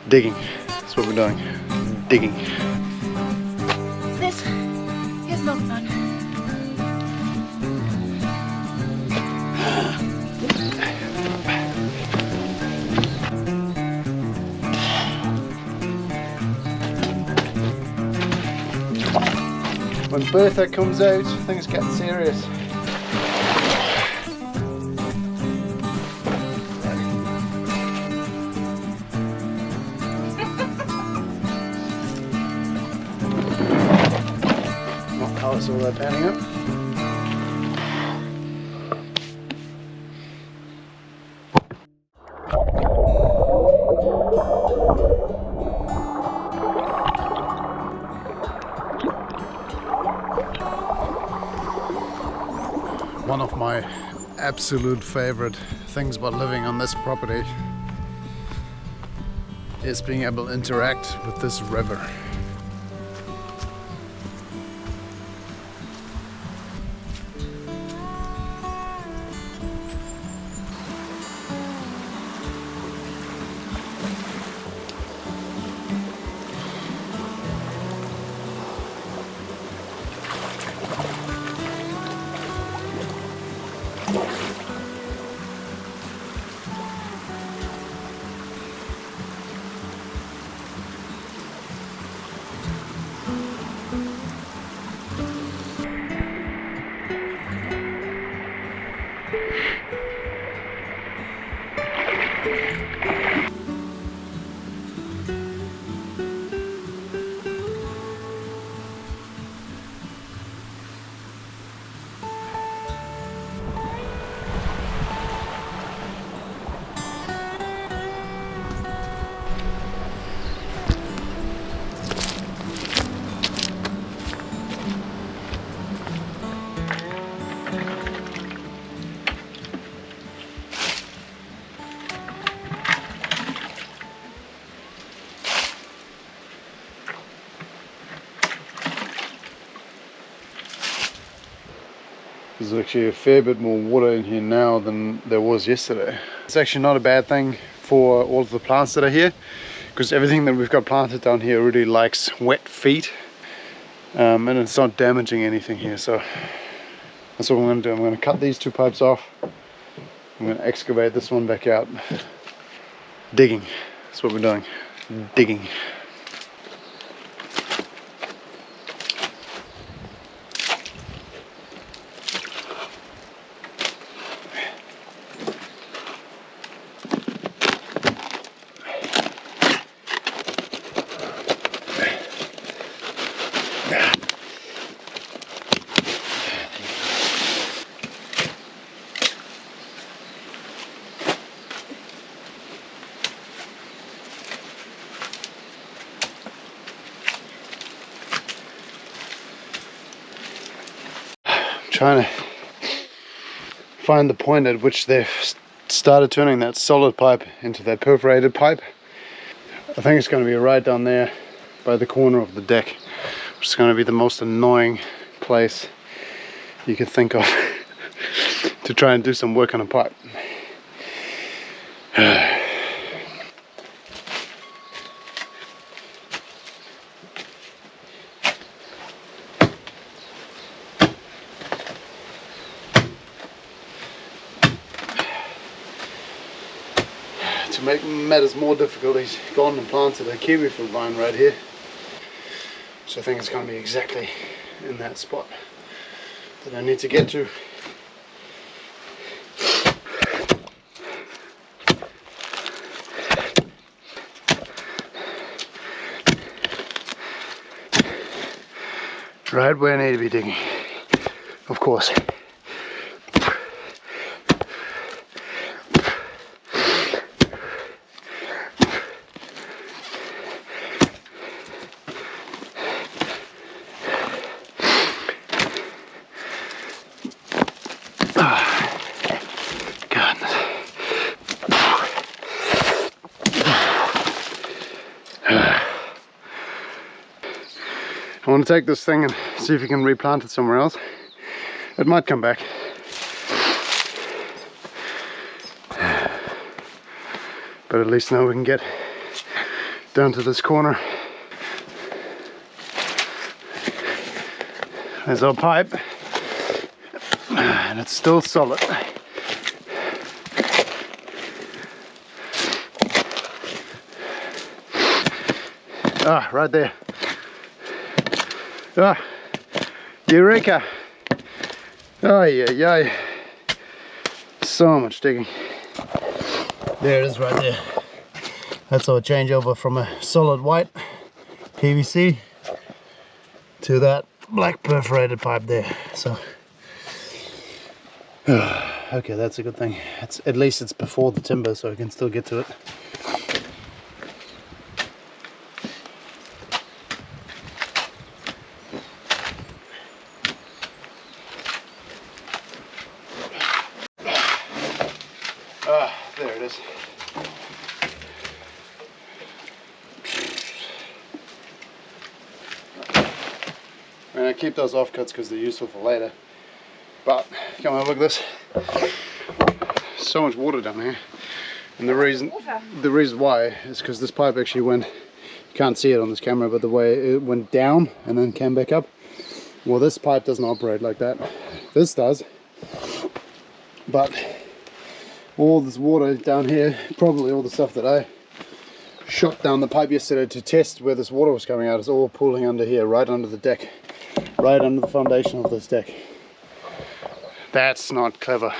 Digging. That's what we're doing. Digging. This is not fun. When Bertha comes out, things get serious. Not all that panning up. One of my absolute favorite things about living on this property is being able to interact with this river. There's actually a fair bit more water in here now than there was yesterday. It's actually not a bad thing for all of the plants that are here, because everything that we've got planted down here really likes wet feet, and it's not damaging anything here. So that's what I'm going to do. I'm going to cut these two pipes off. I'm going to excavate this one back out. Digging. That's what we're doing. Digging. Trying to find the point at which they've started turning that solid pipe into that perforated pipe. I think it's going to be right down there by the corner of the deck, which is going to be the most annoying place you could think of to try and do some work on a pipe. To make matters more difficult, he's gone and planted a kiwi fruit vine right here, so I think it's going to be exactly in that spot that I need to get to. Right where I need to be digging, of course. I want to take this thing and see if you can replant it somewhere else. It might come back. But at least now we can get down to this corner. There's our pipe, and it's still solid. Ah, right there. Ah, Eureka! Oh yeah. So much digging. There it is right there. That's our changeover from a solid white PVC to that black perforated pipe there. So okay, that's a good thing. It's at least it's before the timber, so I can still get to it. There it is. I mean, I keep those offcuts because they're useful for later. But come on, look at this. So much water down here, and the reason why is because this pipe actually went. You can't see it on this camera, but the way it went down and then came back up. Well, this pipe doesn't operate like that. This does, but all this water down here, probably all the stuff that I shot down the pipe yesterday to test where this water was coming out, is all pooling under here, right under the deck, right under the foundation of this deck. That's not clever.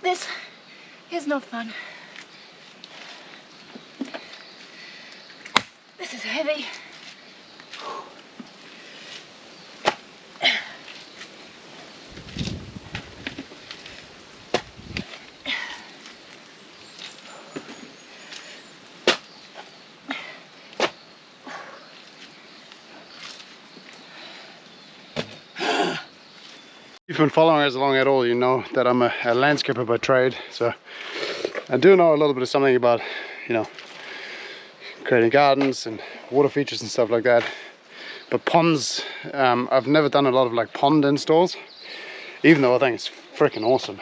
This is not fun. This is heavy. If you've been following us along at all, you know that I'm a landscaper by trade, so I do know a little bit of something about, you know, creating gardens and water features and stuff like that. But ponds, I've never done a lot of like pond installs, even though I think it's freaking awesome.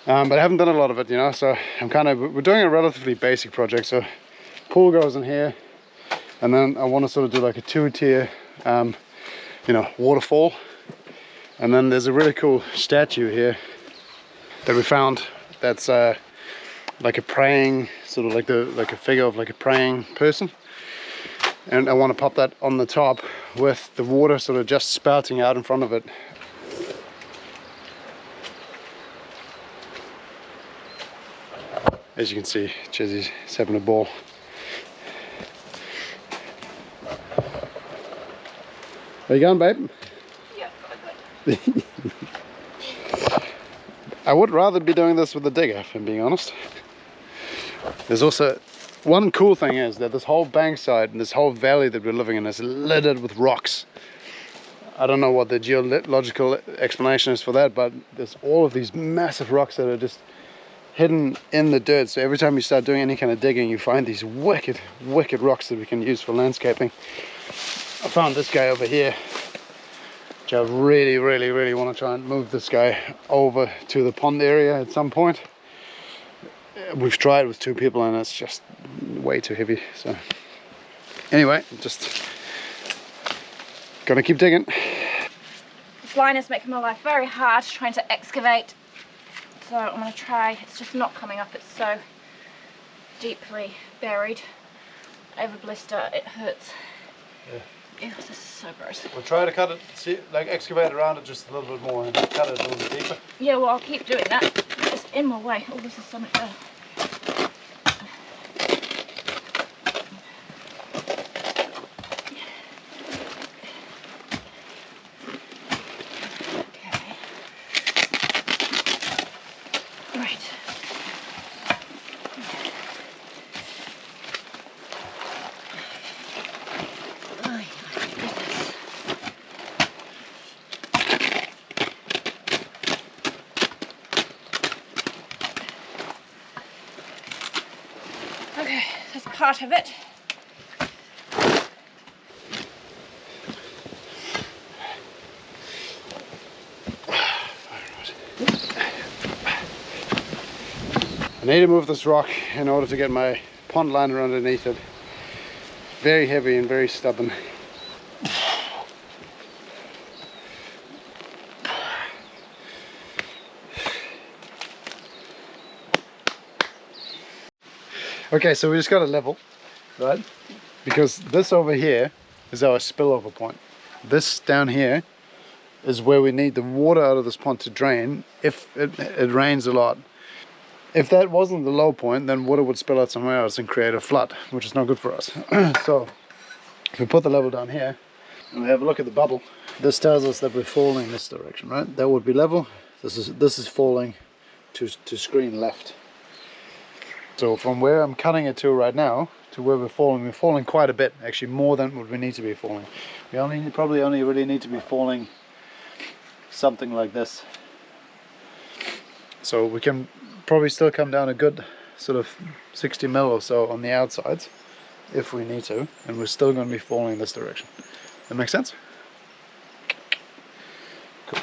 But I haven't done a lot of it, you know, so we're doing a relatively basic project. So pool goes in here, and then I want to sort of do like a two-tier, you know, waterfall. And then there's a really cool statue here that we found that's like a praying, sort of like a figure of like a praying person. And I want to pop that on the top with the water sort of just spouting out in front of it. As you can see, Chizzy's having a ball. Are you going, babe? I would rather be doing this with a digger, if I'm being honest. There's also one cool thing is that this whole bankside and this whole valley that we're living in is littered with rocks. I don't know what the geological explanation is for that, but there's all of these massive rocks that are just hidden in the dirt. So every time you start doing any kind of digging, you find these wicked rocks that we can use for landscaping. I found this guy over here, which I really want to try and move this guy over to the pond area at some point. We've tried with 2 people and it's just way too heavy. So anyway, just gonna keep digging. This line is making my life very hard trying to excavate. So I'm going to try. It's just not coming up. It's so deeply buried. Over blister, it hurts. Yeah. Ew, this is so gross. We'll try to cut it, see, like excavate around it just a little bit more and cut it a little bit deeper. Yeah, well, I'll keep doing that. It's in my way. Oh, this is so much better. Okay. Right. as part of it. I need to move this rock in order to get my pond liner underneath it. Very heavy and very stubborn. Okay, so we just got a level, right? Because this over here is our spillover point. This down here is where we need the water out of this pond to drain if it rains a lot. If that wasn't the low point, then water would spill out somewhere else and create a flood, which is not good for us. So if we put the level down here and we have a look at the bubble, this tells us that we're falling in this direction, right? That would be level. This is falling to screen left. So from where I'm cutting it to right now to where we're falling quite a bit, actually more than what we need to be falling. We probably only really need to be falling something like this. So we can probably still come down a good sort of 60 mil or so on the outsides if we need to, and we're still going to be falling in this direction. That makes sense? Cool.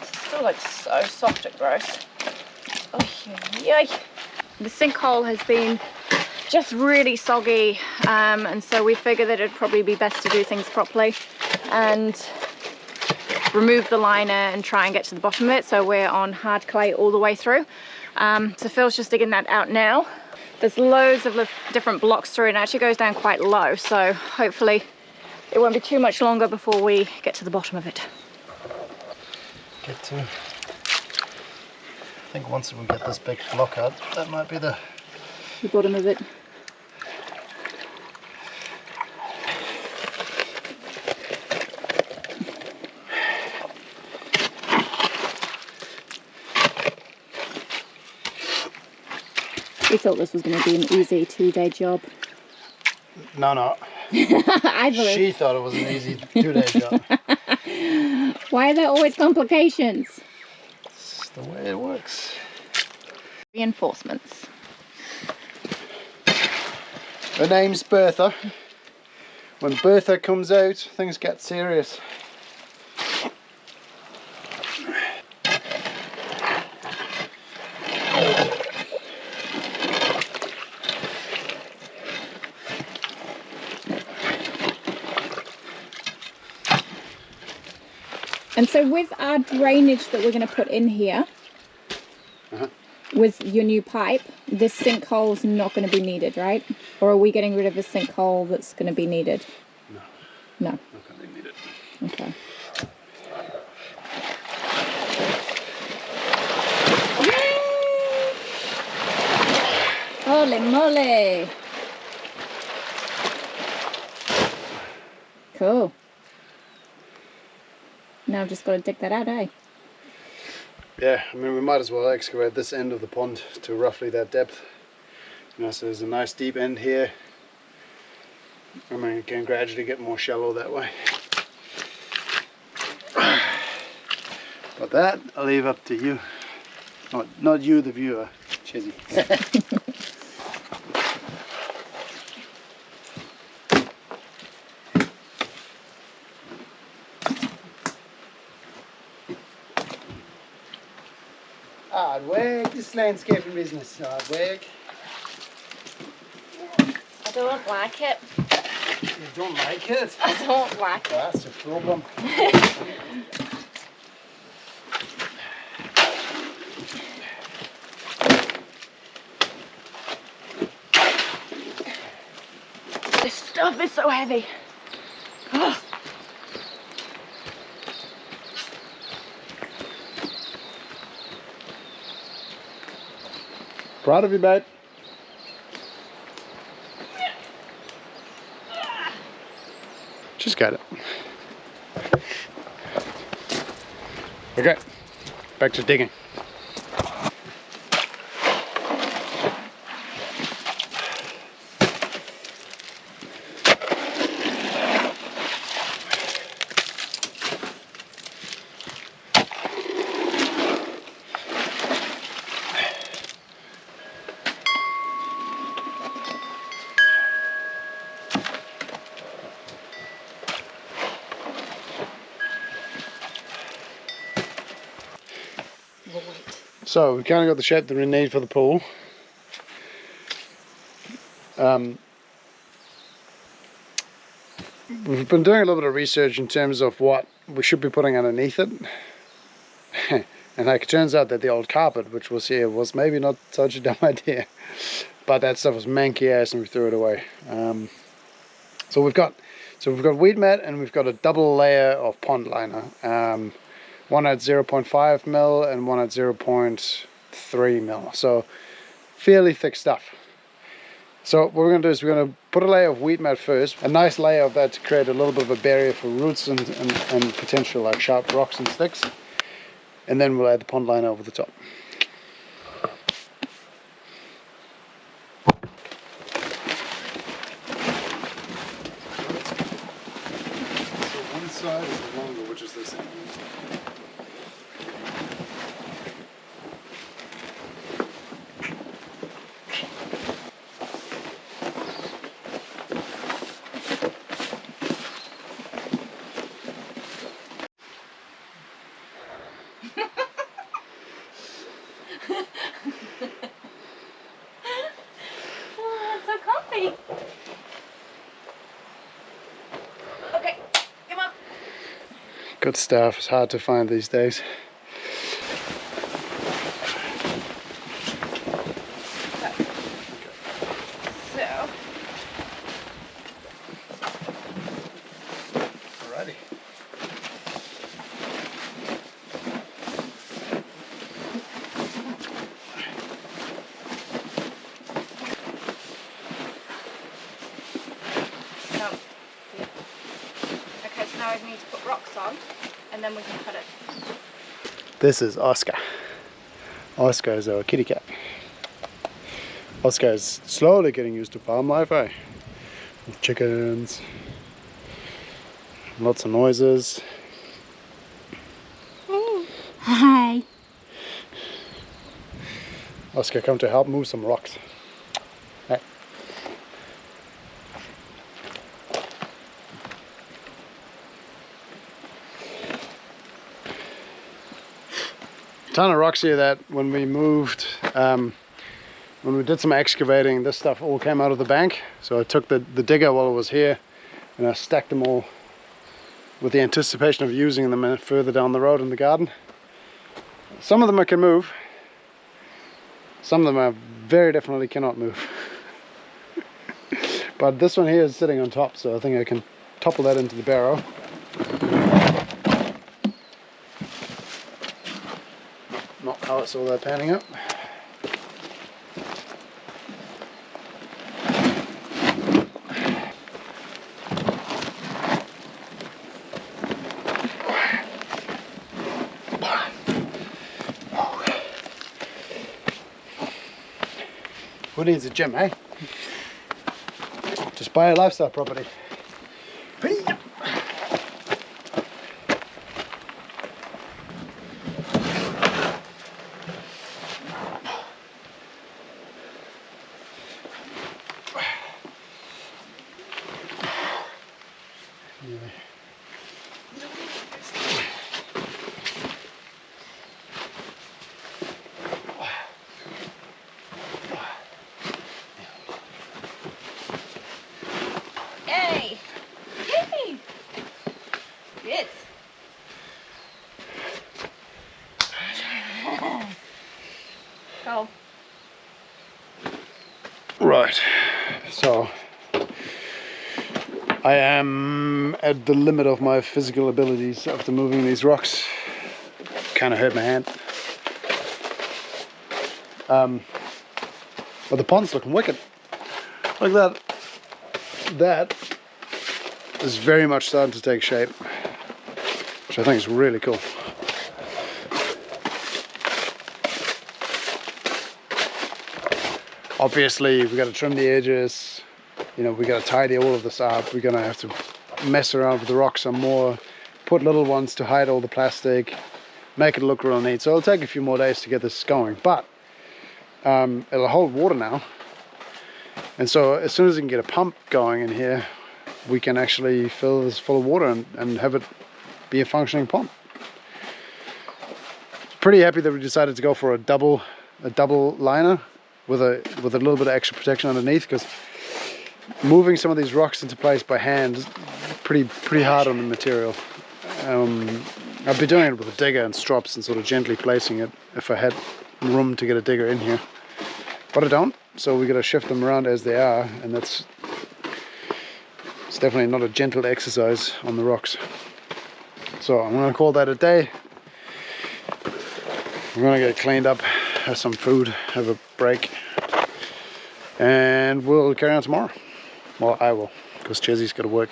It's still like so soft and gross. Oh, yay. The sinkhole has been just really soggy, and so we figured that it'd probably be best to do things properly and remove the liner and try and get to the bottom of it. So we're on hard clay all the way through. So Phil's just digging that out now. There's loads of different blocks through, and it actually goes down quite low, so hopefully it won't be too much longer before we get to the bottom of it. I think once we get this big block out, that might be the bottom of it. We thought this was going to be an easy 2-day job. No. She thought it was an easy 2-day job. Why are there always complications? It's the way it works. Reinforcements. Her name's Bertha. When Bertha comes out, things get serious. And so with our drainage that we're going to put in here, with your new pipe, this sinkhole's not going to be needed, right? Or are we getting rid of a sinkhole that's going to be needed? No. No. Not going to be needed. Okay. Holy moly! Cool. Now I've just got to dig that out, eh? Yeah, I mean, we might as well excavate this end of the pond to roughly that depth. You know, so there's a nice deep end here. I mean, it can gradually get more shallow that way. But that, I'll leave up to you. Not you, the viewer, Chizzy. Hard work, this landscaping business, hard work. I don't like it. You don't like it? I don't like it. That's a problem. This stuff is so heavy. Oh. Proud of you, babe. Just got it. Okay, back to digging. So we kind of got the shape that we need for the pool. We've been doing a little bit of research in terms of what we should be putting underneath it. And like, it turns out that the old carpet, which was here, was maybe not such a dumb idea. But that stuff was manky ass and we threw it away. So we've got weed mat, and we've got a double layer of pond liner. One at 0.5 mil and one at 0.3 mil. So fairly thick stuff. So what we're going to do is we're going to put a layer of weed mat first, a nice layer of that to create a little bit of a barrier for roots and potential like sharp rocks and sticks. And then we'll add the pond liner over the top. So one side is the longer, which is this end. Oh, it's so comfy. Okay, come on. Good stuff. It's hard to find these days. So, Alrighty. okay, so now I need to put rocks on, and then we can cut it. This is Oscar. Oscar is our kitty cat. Oscar is slowly getting used to farm life, eh? With chickens, lots of noises. Hi. Oscar, come to help move some rocks. Hey. Ton of rocks here that when we moved, when we did some excavating, this stuff all came out of the bank. So I took the digger while it was here and I stacked them all with the anticipation of using them further down the road in the garden. Some of them I can move. Some of them I very definitely cannot move. But this one here is sitting on top, so I think I can topple that into the barrow. Not how I saw that panning up. Who needs a gym, eh? Just buy a lifestyle property. Yay! Yay! Yes. Go. Right, so I am at the limit of my physical abilities after moving these rocks. Kind of hurt my hand. But the pond's looking wicked. Look at that. That is very much starting to take shape, which I think is really cool. Obviously, we've got to trim the edges, you know, we've got to tidy all of this up. We're going to have to mess around with the rocks some more, put little ones to hide all the plastic, make it look real neat. So it'll take a few more days to get this going, but it'll hold water now. And so as soon as we can get a pump going in here, we can actually fill this full of water and have it be a functioning pond. pretty happy that we decided to go for a double liner with a little bit of extra protection underneath, because moving some of these rocks into place by hand is pretty hard on the material. I'd be doing it with a digger and strops and sort of gently placing it if I had room to get a digger in here, but I don't, so we got to shift them around as they are, and it's definitely not a gentle exercise on the rocks. So I'm going to call that a day. We're going to get cleaned up, have some food, have a break, and we'll carry on tomorrow. Well, I will, because Chezzy's got to work.